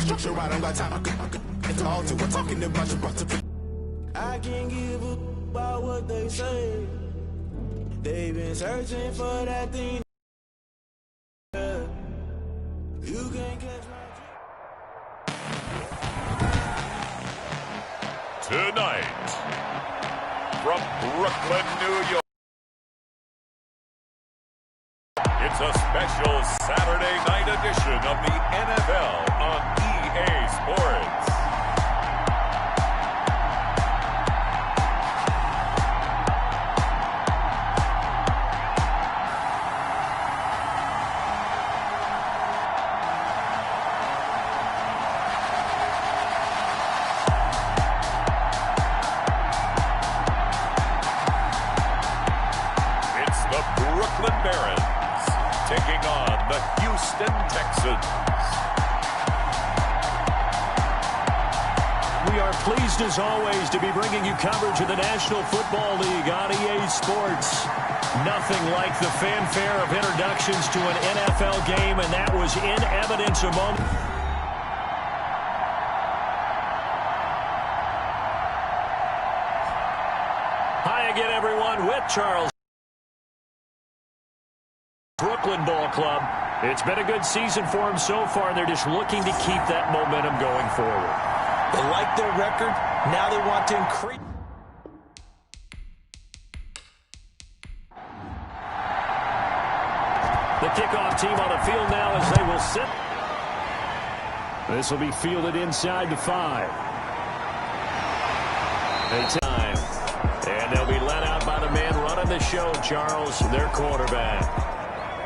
structure, I don't got time. I could talk to. We're talking about you about to. I can't give a about what they say. They've been searching for that thing. You can't catch my tonight from Brooklyn, New York. It's a special Saturday night edition of the NFL on EA Sports. It's the Brooklyn Barons taking on the Houston Texans. We are pleased as always to be bringing you coverage of the National Football League on EA Sports. Nothing like the fanfare of introductions to an NFL game, and that was in evidence a moment. Hi again, everyone, with Charles. Brooklyn Ball Club. It's been a good season for them so far. They're just looking to keep that momentum going forward. They like their record. Now they want to increase. The kickoff team on the field now as they will sit. This will be fielded inside the 5. A time. And they'll be let out by the man running the show, Charles, their quarterback.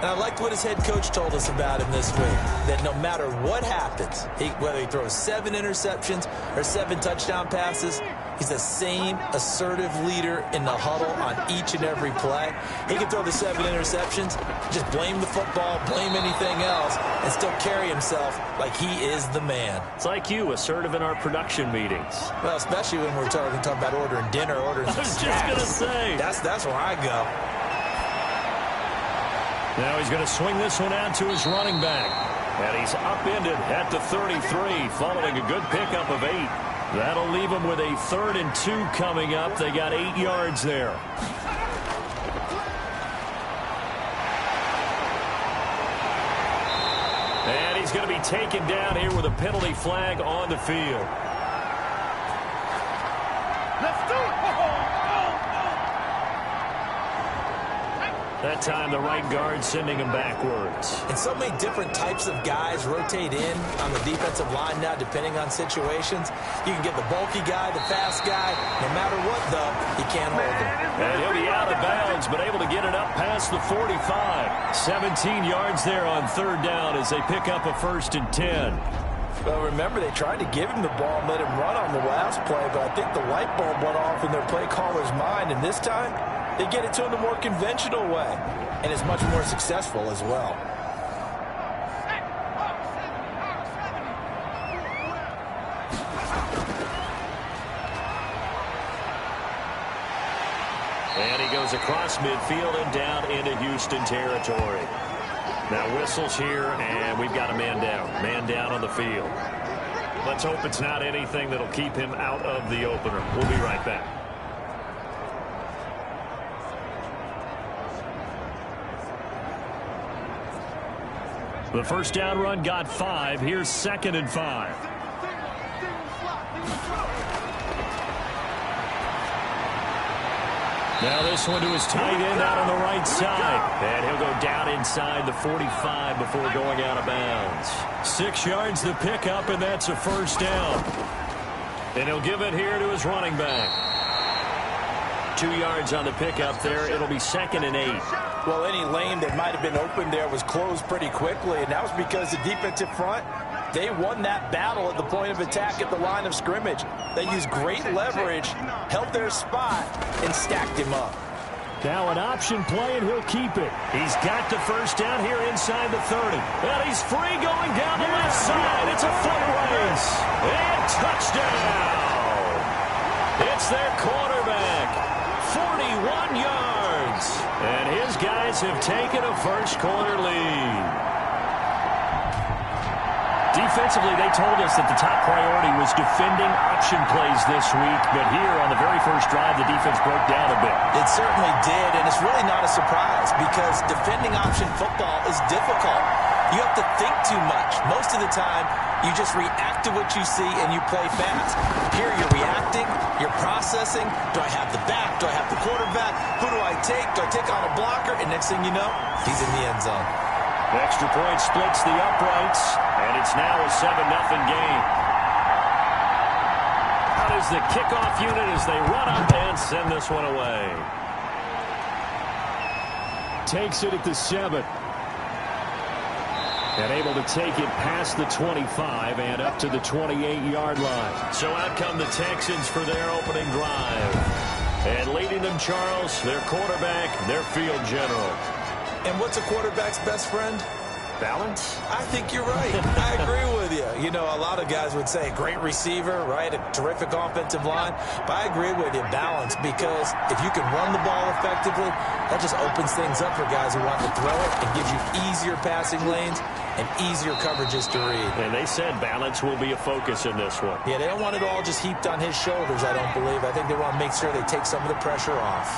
And I liked what his head coach told us about him this week, that no matter what happens, whether he throws 7 interceptions or 7 touchdown passes, he's the same assertive leader in the huddle on each and every play. He can throw the 7 interceptions, just blame the football, blame anything else, and still carry himself like he is the man. It's like you, assertive in our production meetings. Well, especially when we're talking about ordering dinner, ordering some I was snacks. just going to say. That's where I go. Now he's going to swing this one out to his running back. And he's upended at the 33 following a good pickup of 8. That'll leave him with a 3rd and 2 coming up. They got 8 yards there. And he's going to be taken down here with a penalty flag on the field. Let's do it! That time, the right guard sending him backwards. And so many different types of guys rotate in on the defensive line now, depending on situations. You can get the bulky guy, the fast guy. No matter what, though, he can't hold him. And he'll be out of bounds, but able to get it up past the 45. 17 yards there on 3rd down as they pick up a 1st and 10. Well, remember, they tried to give him the ball and let him run on the last play, but I think the light bulb went off in their play caller's mind, and this time, they get it to him the more conventional way, and it's much more successful as well. And he goes across midfield and down into Houston territory. Now whistles here, and we've got a man down. Man down on the field. Let's hope it's not anything that'll keep him out of the opener. We'll be right back. The first down run got 5. Here's 2nd and 5. Now this one to his tight end out on the right side. And he'll go down inside the 45 before going out of bounds. 6 yards the pickup, and that's a 1st down. And he'll give it here to his running back. 2 yards on the pickup there. It'll be 2nd and 8. Well, any lane that might have been open there was closed pretty quickly, and that was because the defensive front, they won that battle at the point of attack at the line of scrimmage. They used great leverage, held their spot, and stacked him up. Now an option play, and he'll keep it. He's got the 1st down here inside the 30. And he's free going down the left side. It's a foot race. And touchdown. It's their quarterback. 41 yards. And his guys have taken a first quarter lead. Defensively, they told us that the top priority was defending option plays this week, but here on the very first drive, the defense broke down a bit. It certainly did, and it's really not a surprise because defending option football is difficult. You have to think too much. Most of the time, you just react to what you see and you play fast. Here, you're reacting, you're processing. Do I have the back? Do I have the quarterback? Who do I take? Do I take on a blocker? And next thing you know, he's in the end zone. The extra point splits the uprights, and it's now a 7-0 game. Out is the kickoff unit as they run up and send this one away. Takes it at the 7. And able to take it past the 25 and up to the 28-yard line. So out come the Texans for their opening drive. And leading them, Charles, their quarterback, their field general. And what's a quarterback's best friend? Balance? I think you're right. I agree with you. You know, a lot of guys would say great receiver, right? A terrific offensive line. But I agree with you, balance, because if you can run the ball effectively, that just opens things up for guys who want to throw it and gives you easier passing lanes and easier coverages to read. And they said balance will be a focus in this one. Yeah, they don't want it all just heaped on his shoulders, I don't believe. I think they want to make sure they take some of the pressure off.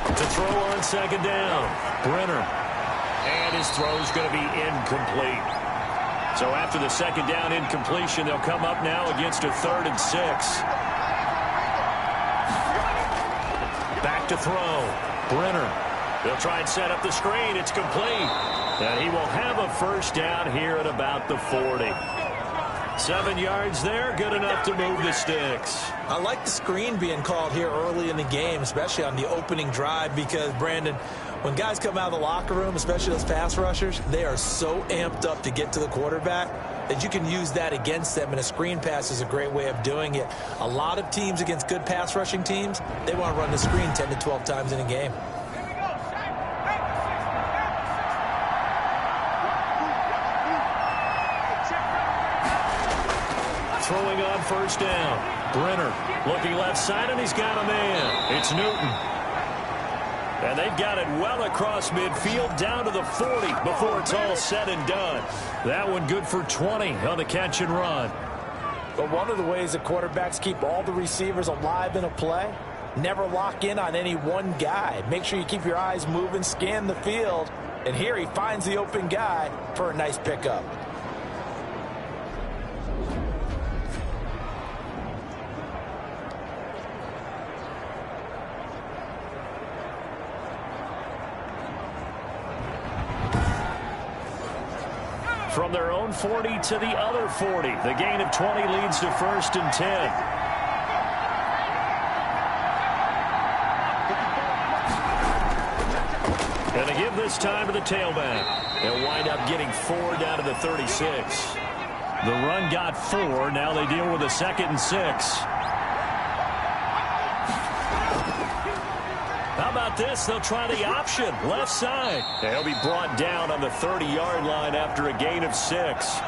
To throw on second down, Brenner. And his throw's going to be incomplete. So after the second down incompletion, they'll come up now against a 3rd and 6. Back to throw. Brenner. They'll try and set up the screen. It's complete. And he will have a first down here at about the 40. 7 yards there, good enough to move the sticks. I like the screen being called here early in the game, especially on the opening drive, because, Brandon, when guys come out of the locker room, especially those pass rushers, they are so amped up to get to the quarterback that you can use that against them, and a screen pass is a great way of doing it. A lot of teams against good pass rushing teams, they want to run the screen 10 to 12 times in a game. Throwing on first down. Brenner looking left side, and he's got a man. It's Newton. And they've got it well across midfield down to the 40 before it's all said and done. That one good for 20 on the catch and run. But one of the ways that quarterbacks keep all the receivers alive in a play, never lock in on any one guy. Make sure you keep your eyes moving, scan the field. And here he finds the open guy for a nice pickup. From their own 40 to the other 40. The gain of 20 leads to 1st and 10. And they give this time to the tailback. They'll wind up getting 4 down to the 36. The run got 4. Now they deal with a 2nd and 6. How about this? They'll try the option. Left side. They'll be brought down on the 30-yard line after a gain of 6.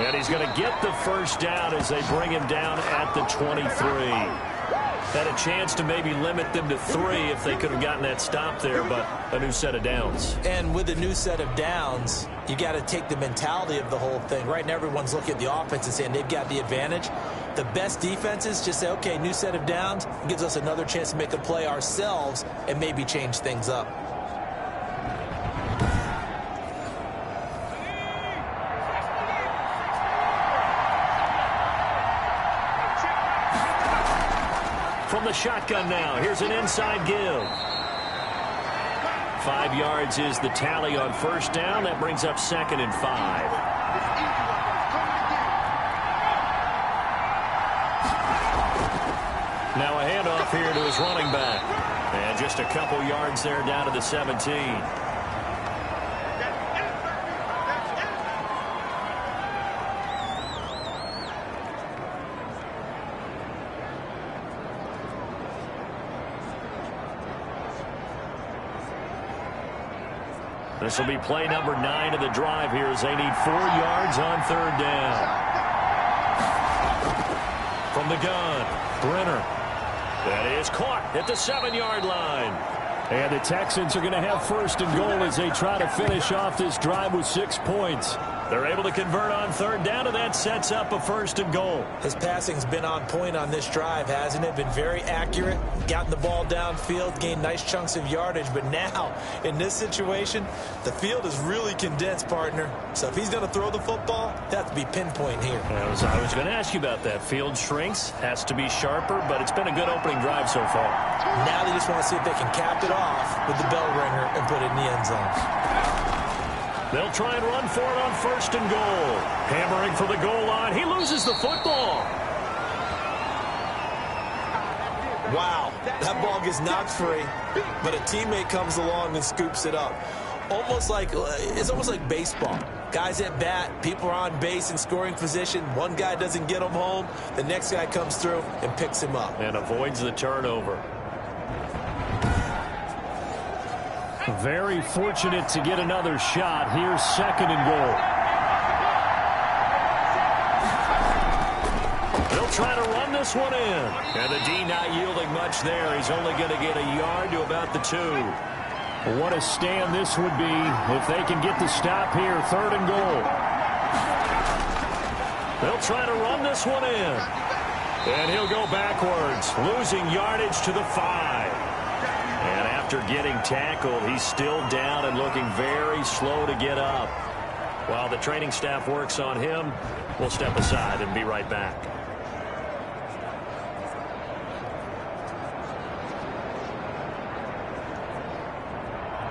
And he's going to get the first down as they bring him down at the 23. Had a chance to maybe limit them to 3 if they could have gotten that stop there, but a new set of downs. And with a new set of downs, you got to take the mentality of the whole thing. Right now, everyone's looking at the offense and saying they've got the advantage. The best defenses just say, okay, new set of downs, gives us another chance to make a play ourselves and maybe change things up. From the shotgun now, here's an inside give. 5 yards is the tally on first down. That brings up 2nd and 5. Now a handoff here to his running back. And just a couple yards there down to the 17. This will be play number 9 of the drive here as they need 4 yards on 3rd down. From the gun. Brenner. That is caught at the 7-yard line. And the Texans are going to have first and goal as they try to finish off this drive with 6 points. They're able to convert on third down, and that sets up a first and goal. His passing's been on point on this drive, hasn't it? Been very accurate, gotten the ball downfield, gained nice chunks of yardage. But now, in this situation, the field is really condensed, partner. So if he's going to throw the football, it has to be pinpoint here. I was going to ask you about that. Field shrinks, has to be sharper, but it's been a good opening drive so far. Now they just want to see if they can cap it off with the bell ringer and put it in the end zone. They'll try and run for it on first and goal. Hammering for the goal line. He loses the football. Wow, that ball gets knocked free, but a teammate comes along and scoops it up. It's almost like baseball. Guys at bat, people are on base in scoring position. One guy doesn't get him home. The next guy comes through and picks him up. And avoids the turnover. Very fortunate to get another shot. Here's second and goal. They'll try to run this one in. And the D not yielding much there. He's only going to get a yard to about the 2. What a stand this would be if they can get the stop here. Third and goal. They'll try to run this one in. And he'll go backwards, losing yardage to the 5. And after getting tackled, he's still down and looking very slow to get up. While the training staff works on him, we'll step aside and be right back.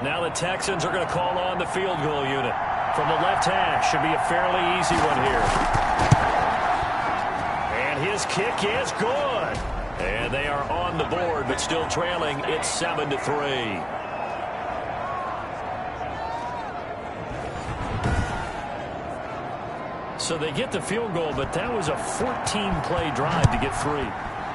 Now the Texans are going to call on the field goal unit. From the left hash, should be a fairly easy one here. And his kick is good. And they are on the board, but still trailing. It's 7-3. So they get the field goal, but that was a 14-play drive to get 3.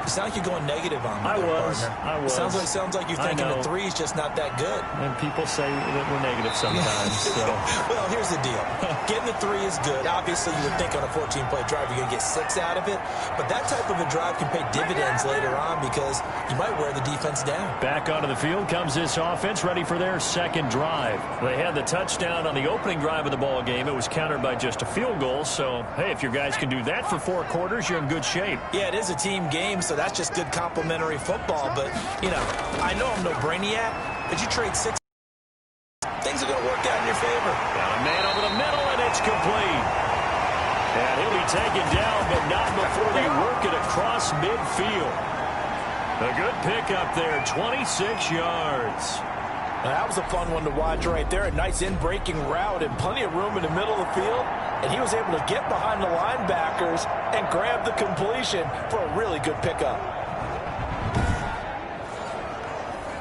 You sound like you're going negative on me. I was. It sounds like you're thinking the 3 is just not that good. And people say that we're negative sometimes. So. Well, here's the deal. Getting the 3 is good. Obviously, you would think on a 14-play drive you're going to get 6 out of it. But that type of a drive can pay dividends later on because you might wear the defense down. Back onto the field comes this offense, ready for their second drive. They had the touchdown on the opening drive of the ball game. It was countered by just a field goal. So, hey, if your guys can do that for 4 quarters, you're in good shape. Yeah, it is a team game, so that's just good complimentary football. But, I know I'm no brainiac, but you trade 6, things are going to work out in your favor. Got a man over the middle, and it's complete. And he'll be taken down, but not before they work it across midfield. A good pickup there, 26 yards. Now, that was a fun one to watch right there. A nice in-breaking route and plenty of room in the middle of the field. And he was able to get behind the linebackers and grab the completion for a really good pickup.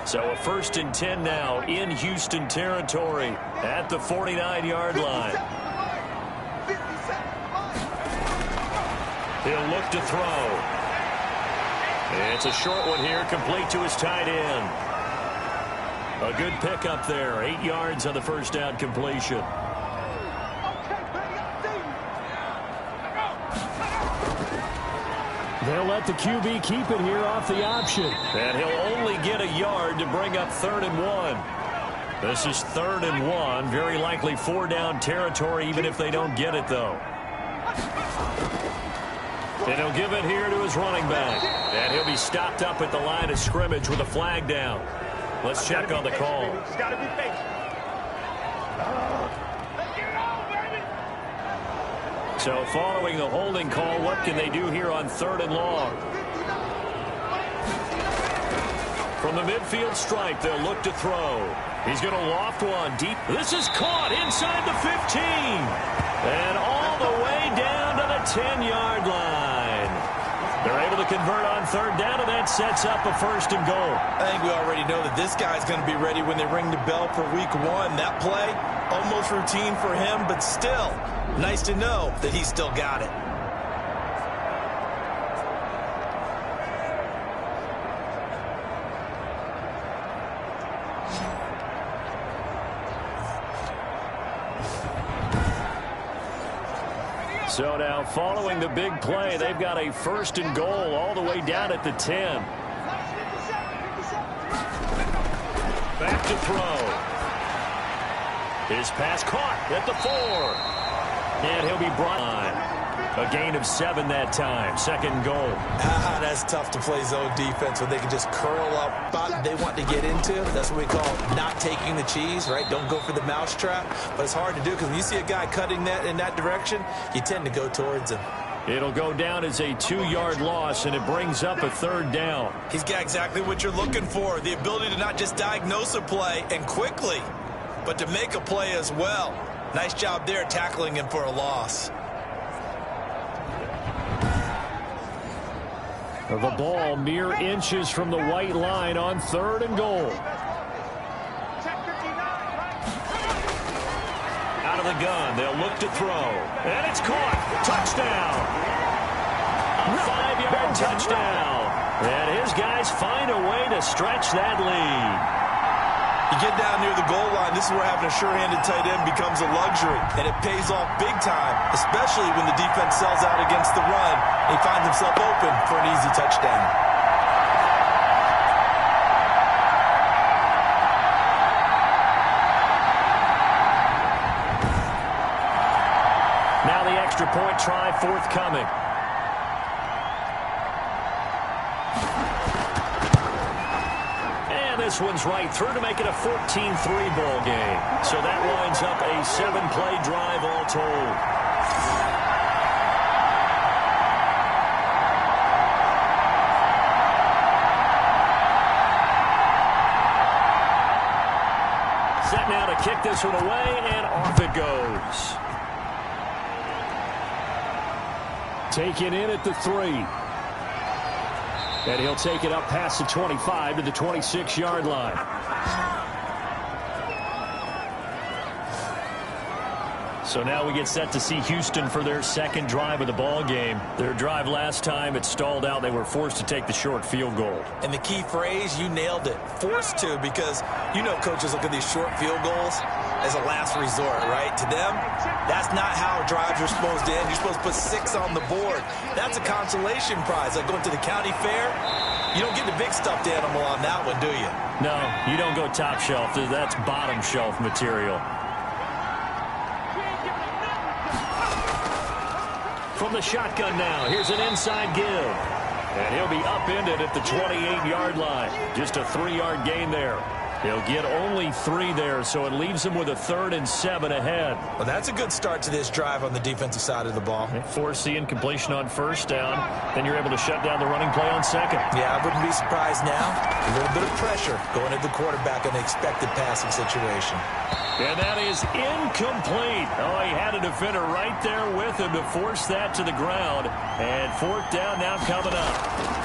So a 1st and 10 now in Houston territory at the 49-yard line. He'll look to throw. It's a short one here, complete to his tight end. A good pickup there, 8 yards on the first down completion. They'll let the QB keep it here off the option. And he'll only get a yard to bring up 3rd and 1. This is 3rd and 1. Very likely 4-down territory, even if they don't get it, though. And he'll give it here to his running back. And he'll be stopped up at the line of scrimmage with a flag down. Let's check on the call. So following the holding call, what can they do here on 3rd and long? From the midfield stripe, they'll look to throw. He's going to loft one deep. This is caught inside the 15. And all the way down to the 10-yard line. They're able to convert on 3rd down, and that sets up a 1st and goal. I think we already know that this guy's going to be ready when they ring the bell for week 1. That play, almost routine for him, but still nice to know that he's still got it. So now following the big play, they've got a 1st and goal all the way down at the 10. Back to throw. His pass caught at the 4. And he'll be brought on. A gain of 7 that time. 2nd goal. That's tough to play zone defense when they can just curl up. Spot they want to get into. That's what we call not taking the cheese, right? Don't go for the mousetrap. But it's hard to do because when you see a guy cutting that in that direction, you tend to go towards him. It'll go down as a 2-yard loss, and it brings up a 3rd down. He's got exactly what you're looking for. The ability to not just diagnose a play and quickly, but to make a play as well. Nice job there tackling him for a loss. The ball mere inches from the white line on 3rd and goal. Out of the gun, they'll look to throw. And it's caught. Touchdown. 5-yard touchdown. And his guys find a way to stretch that lead. You get down near the goal line, this is where having a sure-handed tight end becomes a luxury. And it pays off big time, especially when the defense sells out against the run. He finds himself open for an easy touchdown. Now the extra point try forthcoming. This one's right through to make it a 14-3 ball game. So that lines up a 7-play drive all told. Set now to kick this one away, and off it goes. Taken in at the 3. And he'll take it up past the 25 to the 26-yard line. So now we get set to see Houston for their 2nd drive of the ball game. Their drive last time, it stalled out. They were forced to take the short field goal. And the key phrase, you nailed it. Forced to, because you know coaches look at these short field goals as a last resort, right? To them, that's not how drives are supposed to end. You're supposed to put 6 on the board. That's a consolation prize. Like going to the county fair, you don't get the big stuffed animal on that one, do you? No, you don't go top shelf. That's bottom shelf material. From the shotgun now, here's an inside give. And he'll be upended at the 28-yard line. Just a 3-yard gain there. He'll get only 3 there, so it leaves him with a 3rd and 7 ahead. Well, that's a good start to this drive on the defensive side of the ball. Force the incompletion on 1st down. Then you're able to shut down the running play on 2nd. Yeah, I wouldn't be surprised now. A little bit of pressure going at the quarterback on the expected passing situation. And that is incomplete. Oh, he had a defender right there with him to force that to the ground. And 4th down now coming up.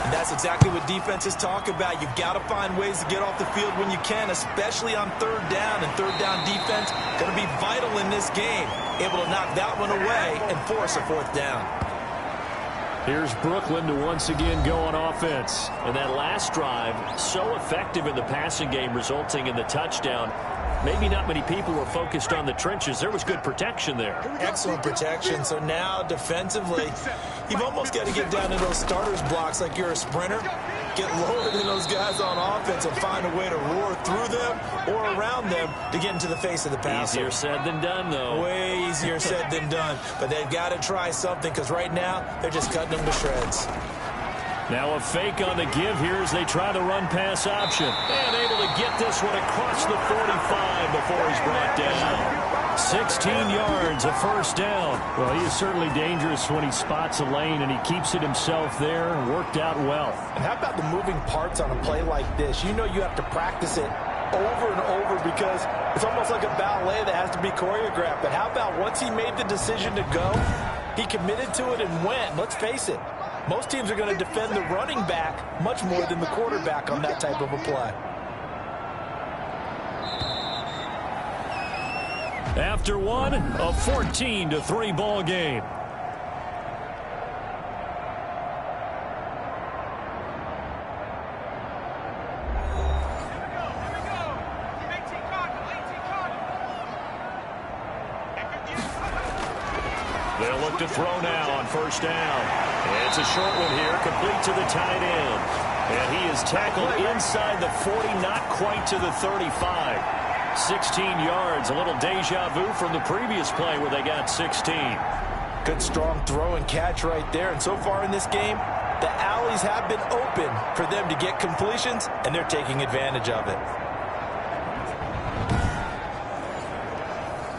And that's exactly what defenses talk about. You've got to find ways to get off the field when you can, especially on 3rd down. And 3rd down defense going to be vital in this game. Able to knock that one away and force a 4th down. Here's Brooklyn to once again go on offense. And that last drive, so effective in the passing game, resulting in the touchdown. Maybe not many people were focused on the trenches. There was good protection there. Excellent protection. So now defensively, you've almost got to get down to those starters blocks like you're a sprinter. Get lower than those guys on offense and find a way to roar through them or around them to get into the face of the passer. Easier said than done, though. Way easier said than done. But they've got to try something because right now they're just cutting them to shreds. Now a fake on the give here as they try the run-pass option. And able to get this one across the 45 before he's brought down. 16 yards, a 1st down. Well, he is certainly dangerous when he spots a lane, and he keeps it himself there. Worked out well. And how about the moving parts on a play like this? You know you have to practice it over and over because it's almost like a ballet that has to be choreographed. But how about once he made the decision to go, he committed to it and went. Let's face it. Most teams are going to defend the running back much more than the quarterback on that type of a play. After one, a 14-3 ball game. They'll look to throw now on first down. It's a short one here, complete to the tight end. And he is tackled inside the 40, not quite to the 35. 16 yards, a little deja vu from the previous play where they got 16. Good strong throw and catch right there. And so far in this game, the alleys have been open for them to get completions, and they're taking advantage of it.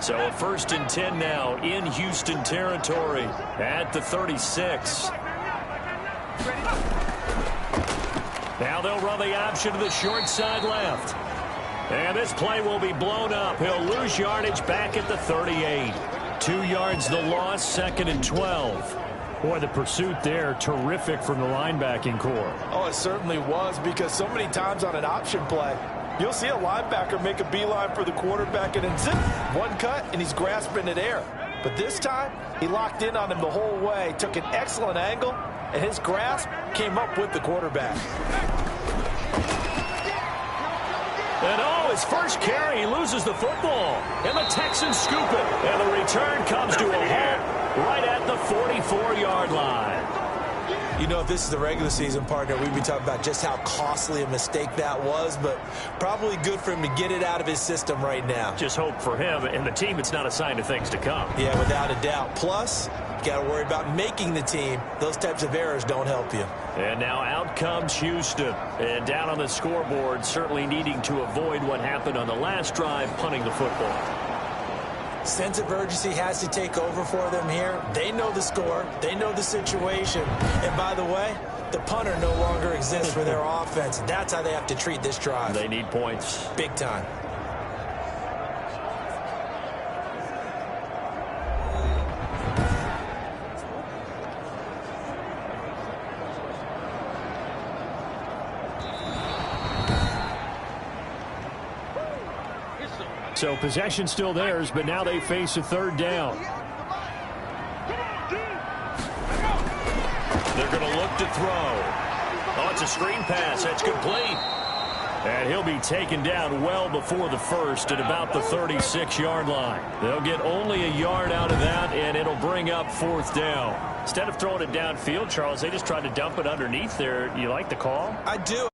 So a 1st and 10 now in Houston territory at the 36. Now they'll run the option to the short side left. And this play will be blown up. He'll lose yardage back at the 38. 2 yards the loss, 2nd and 12. Boy, the pursuit there, terrific from the linebacking core. Oh, it certainly was, because so many times on an option play, you'll see a linebacker make a beeline for the quarterback and then zip, one cut, and he's grasping at air. But this time, he locked in on him the whole way, took an excellent angle, and his grasp came up with the quarterback. And his first carry, he loses the football. And the Texans scoop it. And the return comes to a halt right at the 44-yard line. You know, if this is the regular season, partner, we'd be talking about just how costly a mistake that was, but probably good for him to get it out of his system right now. Just hope for him and the team it's not a sign of things to come. Yeah, without a doubt. Plus, you got to worry about making the team. Those types of errors don't help you. And now out comes Houston. And down on the scoreboard, certainly needing to avoid what happened on the last drive, punting the football. Sense of urgency has to take over for them here. They know the score. They know the situation. And by the way, the punter no longer exists for their offense. That's how they have to treat this drive. They need points. Big time. So possession still theirs, but now they face a 3rd down. They're going to look to throw. Oh, it's a screen pass. That's complete. And he'll be taken down well before the first at about the 36-yard line. They'll get only a yard out of that, and it'll bring up 4th down. Instead of throwing it downfield, Charles, they just tried to dump it underneath there. You like the call? I do.